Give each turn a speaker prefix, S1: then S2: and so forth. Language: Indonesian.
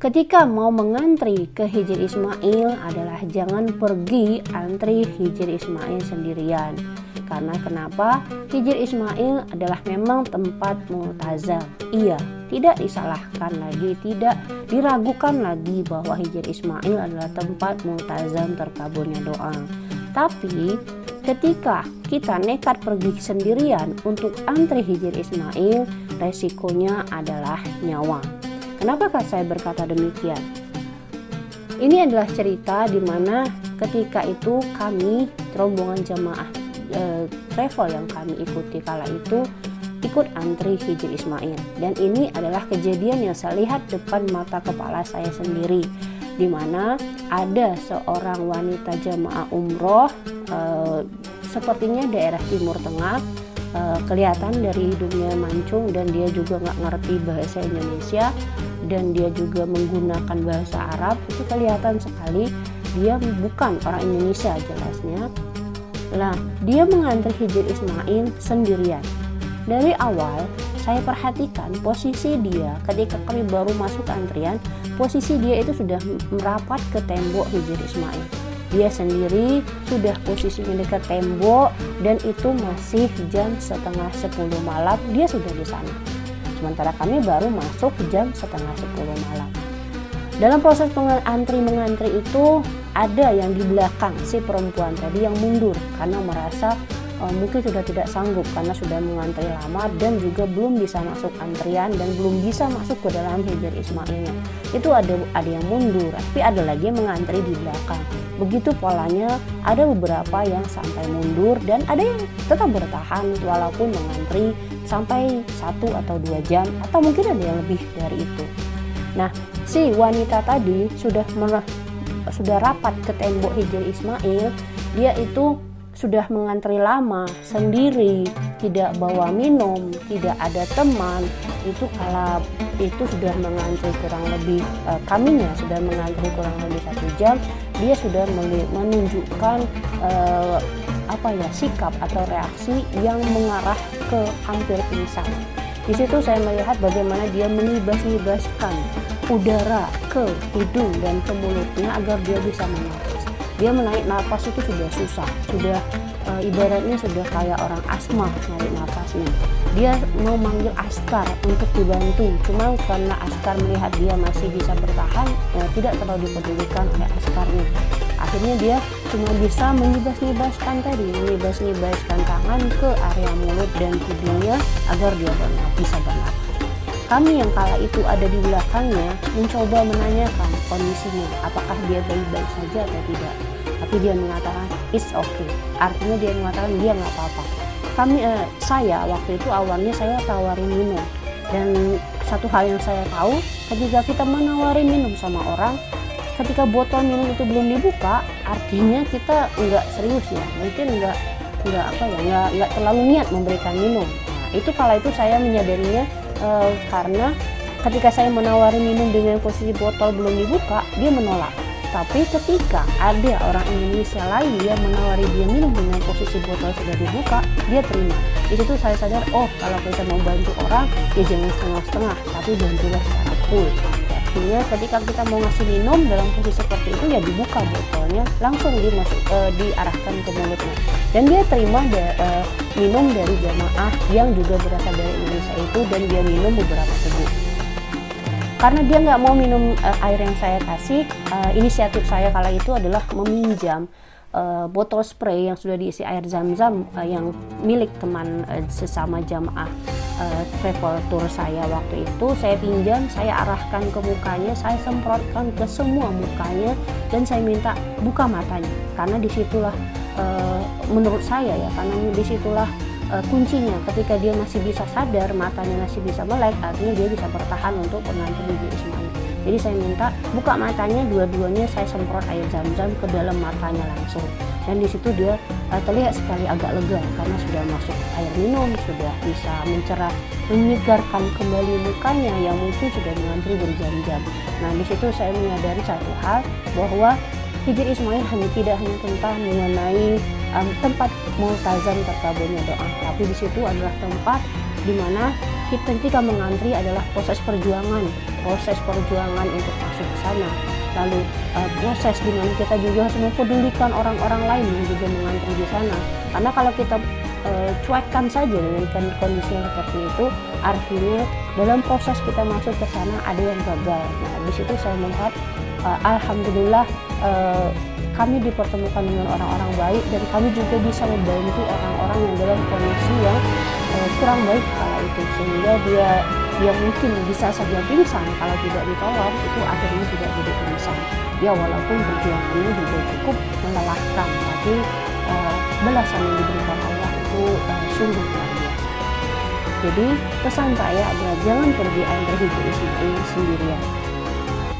S1: Ketika mau mengantri ke Hijri Ismail adalah jangan pergi antri Hijri Ismail sendirian. Karena kenapa? Hijri Ismail adalah memang tempat multazam. Iya, tidak disalahkan lagi, tidak diragukan lagi bahwa Hijri Ismail adalah tempat multazam terkabulnya doa. Tapi ketika kita nekat pergi sendirian untuk antri Hijri Ismail, resikonya adalah nyawa. Kenapakah saya berkata demikian? Ini adalah cerita di mana ketika itu kami rombongan jamaah travel yang kami ikuti kala itu ikut antri Hijri Ismail, dan ini adalah kejadian yang saya lihat depan mata kepala saya sendiri, di mana ada seorang wanita jamaah umroh, sepertinya daerah Timur Tengah, kelihatan dari hidungnya mancung dan dia juga nggak ngerti bahasa Indonesia dan dia juga menggunakan bahasa Arab. Itu kelihatan sekali dia bukan orang Indonesia jelasnya. Nah, dia mengantri Hijri Ismail sendirian. Dari awal saya perhatikan posisi dia ketika kami baru masuk antrian, posisi dia itu sudah merapat ke tembok Hijri Ismail. Dia sendiri sudah posisinya dekat tembok dan itu masih jam setengah 10 malam, dia sudah di sana. Sementara kami baru masuk jam setengah 10 malam. Dalam proses mengantri itu ada yang di belakang si perempuan tadi yang mundur karena merasa mungkin sudah tidak sanggup karena sudah mengantri lama dan juga belum bisa masuk antrian dan belum bisa masuk ke dalam Hijri Ismailnya. Itu ada yang mundur, tapi ada lagi yang mengantri di belakang. Begitu polanya, ada beberapa yang sampai mundur dan ada yang tetap bertahan walaupun mengantri sampai 1 atau 2 jam atau mungkin ada yang lebih dari itu. Nah, si wanita tadi sudah rapat ke tembok Hijri Ismail. Dia itu sudah mengantri lama sendiri, tidak bawa minum, tidak ada teman. Itu kala itu sudah mengantri kurang lebih kaminya sudah mengantri kurang lebih 1 jam. Dia sudah menunjukkan sikap atau reaksi yang mengarah ke hampir pingsan. Di situ saya melihat bagaimana dia menibas-nibaskan udara ke hidung dan ke mulutnya agar dia bisa menafas. Dia menarik nafas itu sudah susah, sudah ibaratnya sudah kayak orang asma narik nafasnya. Dia mau manggil askar untuk dibantu, cuma karena askar melihat dia masih bisa bertahan, tidak terlalu dipedulikan oleh askarnya. Akhirnya dia cuma bisa menibas-nibaskan tangan ke area mulut dan hidungnya agar dia bisa bernafas. Kami yang kala itu ada di belakangnya mencoba menanyakan kondisinya, apakah dia baik-baik saja atau tidak. Tapi dia mengatakan it's okay, artinya dia mengatakan dia nggak apa-apa. Saya waktu itu awalnya saya tawarin minum, dan satu hal yang saya tahu ketika kita menawarin minum sama orang, ketika botol minum itu belum dibuka, artinya kita nggak serius ya, mungkin nggak terlalu niat memberikan minum. Nah, itu kala itu saya menyadarinya karena ketika saya menawari minum dengan posisi botol belum dibuka, dia menolak. Tapi ketika ada orang Indonesia lain yang menawari dia minum dengan posisi botol sudah dibuka, dia terima. Di situ saya sadar, oh kalau kita mau bantu orang, ya jangan setengah-setengah, tapi bantulah secara full. Artinya ketika kita mau ngasih minum dalam posisi seperti itu, ya dibuka botolnya, langsung diarahkan ke mulutnya. Dan dia terima minum dari jamaah yang juga berasal dari Indonesia itu, dan dia minum beberapa teguk. Karena dia nggak mau minum air yang saya kasih, inisiatif saya kala itu adalah meminjam botol spray yang sudah diisi air zam-zam yang milik teman sesama jamaah travel tour saya waktu itu. Saya pinjam, saya arahkan ke mukanya, saya semprotkan ke semua mukanya, dan saya minta buka matanya, karena disitulah menurut saya ya, karena disitulah kuncinya. Ketika dia masih bisa sadar, matanya masih bisa melek, artinya dia bisa bertahan untuk mengantri Hijri Ismail. Jadi saya minta buka matanya, dua-duanya saya semprot air zam-zam ke dalam matanya langsung, dan di situ dia terlihat sekali agak lega karena sudah masuk air minum, sudah bisa menyegarkan kembali mukanya yang mungkin sudah mengantri berjam-jam. Nah, di situ saya menyadari satu hal, bahwa Hijri Ismail tidak hanya tentang mengenai tempat multazam terkabulnya doa, tapi di situ adalah tempat di mana ketika mengantri adalah proses perjuangan proses perjuangan untuk masuk ke sana, lalu proses di mana kita juga harus mempedulikan orang-orang lain yang juga mengantri di sana. Karena kalau kita cuekkan saja dengan kondisi yang seperti itu, artinya dalam proses kita masuk ke sana ada yang gagal. Nah, di situ saya melihat alhamdulillah kami dipertemukan dengan orang-orang baik, dan kami juga bisa membantu orang-orang yang dalam kondisi yang kurang baik kala itu, sehingga dia mungkin bisa saja pingsan kalau tidak ditolong, itu akhirnya tidak jadi pingsan. Ya walaupun perjuangannya juga cukup melelahkan, tapi balasan yang diberikan Allah itu sungguh luar biasa. Jadi pesan saya adalah jangan pergi air hidup itu sendirian.